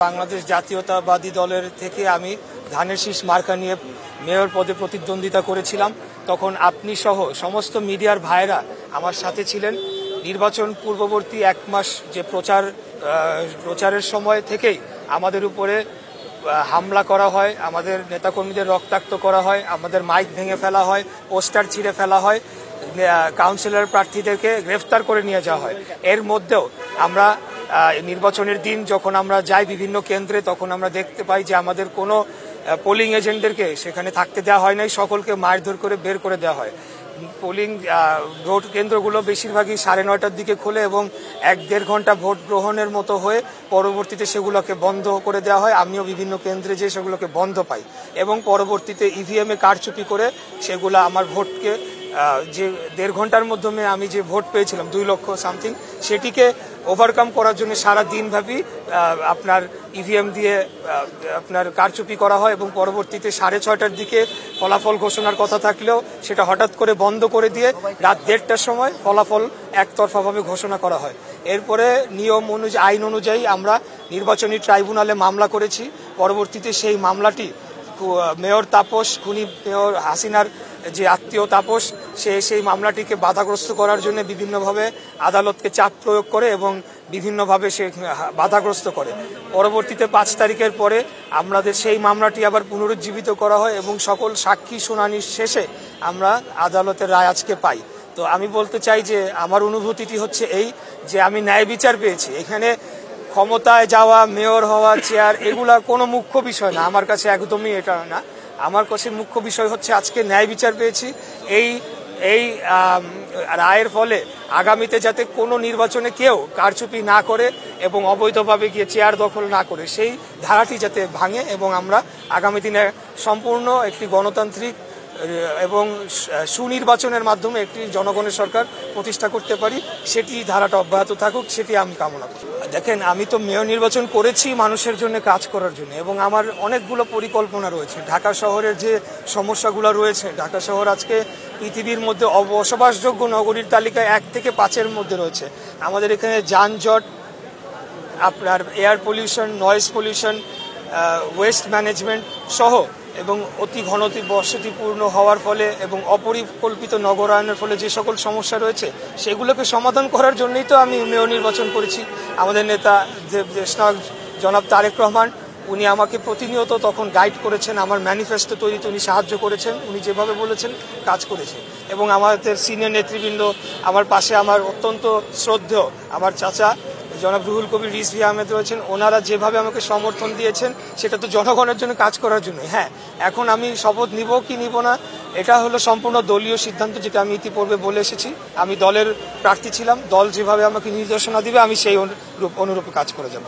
বাংলাদেশ জাতীয়তাবাদী দলের থেকে আমি ধানের শীষ মার্কা নিয়ে মেয়র পদে প্রতিদ্বন্দ্বিতা করেছিলাম। তখন আপনি সহ সমস্ত মিডিয়ার ভাইরা আমার সাথে ছিলেন। নির্বাচন পূর্ববর্তী এক মাস যে প্রচারের সময় থেকেই আমাদের উপরে হামলা করা হয়, আমাদের নেতাকর্মীদের রক্তাক্ত করা হয়, আমাদের মাইক ভেঙে ফেলা হয়, পোস্টার ছিঁড়ে ফেলা হয়, কাউন্সিলর প্রার্থীদেরকে গ্রেফতার করে নিয়ে যাওয়া হয়। এর মধ্যেও আমরা নির্বাচনের দিন যখন আমরা যাই বিভিন্ন কেন্দ্রে, তখন আমরা দেখতে পাই যে আমাদের কোনো পোলিং এজেন্টদেরকে সেখানে থাকতে দেওয়া হয় নাই, সকলকে মারধর করে বের করে দেওয়া হয়। পোলিং ভোট কেন্দ্রগুলো বেশিরভাগই 9:30টার দিকে খোলে এবং 1-1.5 ঘন্টা ভোট গ্রহণের মতো হয়ে পরবর্তীতে সেগুলোকে বন্ধ করে দেওয়া হয়। আমিও বিভিন্ন কেন্দ্রে যেয়ে সেগুলোকে বন্ধ পাই এবং পরবর্তীতে ইভিএমে কারচুপি করে সেগুলো আমার ভোটকে যে 1.5 ঘন্টার মাধ্যমে আমি যে ভোট পেয়েছিলাম 2 লক্ষ সামথিং, সেটিকে ওভারকাম করার জন্য সারা দিনব্যাপী আপনার ইভিএম দিয়ে আপনার কারচুপি করা হয় এবং পরবর্তীতে 6:30টার দিকে ফলাফল ঘোষণার কথা থাকলেও সেটা হঠাৎ করে বন্ধ করে দিয়ে রাত 1:30টার সময় ফলাফল একতরফাভাবে ঘোষণা করা হয়। এরপরে নিয়ম অনুযায়ী, আইন অনুযায়ী আমরা নির্বাচনী ট্রাইব্যুনালে মামলা করেছি। পরবর্তীতে সেই মামলাটি মেয়র তাপস, খুনি মেয়র হাসিনার যে আত্মীয় তাপস, সে সেই মামলাটিকে বাধাগ্রস্ত করার জন্য বিভিন্নভাবে আদালতকে চাপ প্রয়োগ করে এবং বিভিন্নভাবে সে বাধাগ্রস্ত করে। পরবর্তীতে 5 তারিখের পরে আমাদের সেই মামলাটি আবার পুনরুজ্জীবিত করা হয় এবং সকল সাক্ষী শুনানির শেষে আমরা আদালতের রায় আজকে পাই। তো আমি বলতে চাই যে আমার অনুভূতিটি হচ্ছে এই যে আমি ন্যায় বিচার পেয়েছি। এখানে ক্ষমতায় যাওয়া, মেয়র হওয়া, চেয়ার, এগুলা কোনো মুখ্য বিষয় না আমার কাছে, একদমই এটা না। আমার কাছে মুখ্য বিষয় হচ্ছে আজকে ন্যায় বিচার পেয়েছি। এই রায়ের ফলে আগামীতে যাতে কোনো নির্বাচনে কেউ কারচুপি না করে এবং অবৈধভাবে গিয়ে চেয়ার দখল না করে, সেই ধারাটি যাতে ভাঙে এবং আমরা আগামী দিনে সম্পূর্ণ একটি গণতান্ত্রিক এবং সুনির্বাচনের মাধ্যমে একটি জনগণের সরকার প্রতিষ্ঠা করতে পারি, সেটি ধারাটা অব্যাহত থাকুক, সেটি আমি কামনা করি। দেখেন, আমি তো মেয়র নির্বাচন করেছি মানুষের জন্য কাজ করার জন্য এবং আমার অনেকগুলো পরিকল্পনা রয়েছে। ঢাকা শহরের যে সমস্যাগুলো রয়েছে, ঢাকা শহর আজকে পৃথিবীর মধ্যে বসবাসযোগ্য নগরীর তালিকায় 1 থেকে 5-এর মধ্যে রয়েছে। আমাদের এখানে যানজট, আপনার air pollution, noise pollution, waste management সহ এবং অতি বসতিপূর্ণ হওয়ার ফলে এবং অপরিকল্পিত নগরায়নের ফলে যে সকল সমস্যা রয়েছে সেগুলোকে সমাধান করার জন্যই তো আমি মেয়র নির্বাচন করেছি। আমাদের নেতা দেশনায়ক জনাব তারেক রহমান, উনি আমাকে প্রতিনিয়ত তখন গাইড করেছেন, আমার ম্যানিফেস্টো তৈরিতে উনি সাহায্য করেছেন, উনি যেভাবে বলেছেন কাজ করেছেন। এবং আমাদের সিনিয়র নেতৃবৃন্দ আমার পাশে, আমার অত্যন্ত শ্রদ্ধেয় আমার চাচা জনাব রুহুল কবির রিজভী আহমেদ রয়েছেন, ওনারা যেভাবে আমাকে সমর্থন দিয়েছেন সেটা তো জনগণের জন্য কাজ করার জন্য। হ্যাঁ, এখন আমি শপথ নিব কি নিব না এটা হলো সম্পূর্ণ দলীয় সিদ্ধান্ত, যেটা আমি ইতিপূর্বে বলে এসেছি। আমি দলের প্রার্থী ছিলাম, দল যেভাবে আমাকে নির্দেশনা দিবে আমি সেই অনুরূপে কাজ করে যাব।